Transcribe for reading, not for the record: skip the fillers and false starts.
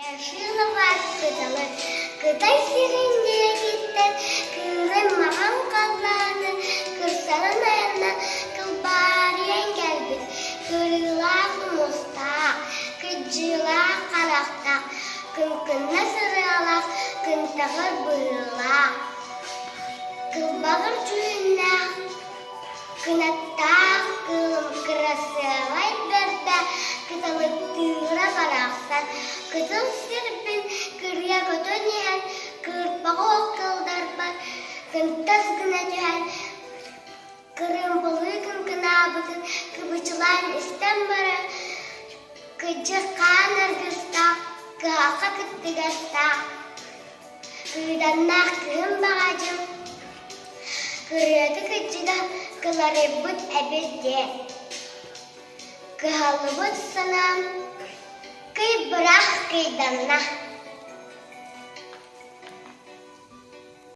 Шиловар кыталы, кытай сиренде киттен, кырым маған қалланы, кырсанын айына кылбариян кәлбіт, кырыла құмыста, күджіла қарақта, күн-күнна сырылақ, күн-тағыр бұйыла. Кылбағыр жүйінна, күнаттақ кылым красывай берді, кыталы тыра қарақсан, кытыл сірпін кырия көтөнен, кырпағы оқылдар бар, кынтас гына жүйен, кырым бұлы күн кына бұтын, кыбычылан істен бары, күджі қаныр күста, кыақа күттігіста, кыйданнақ кым бағажым, кырыды күджіда кылары бұт әбірде, кыхалы бұт санам, кый бұрақ кыйданна.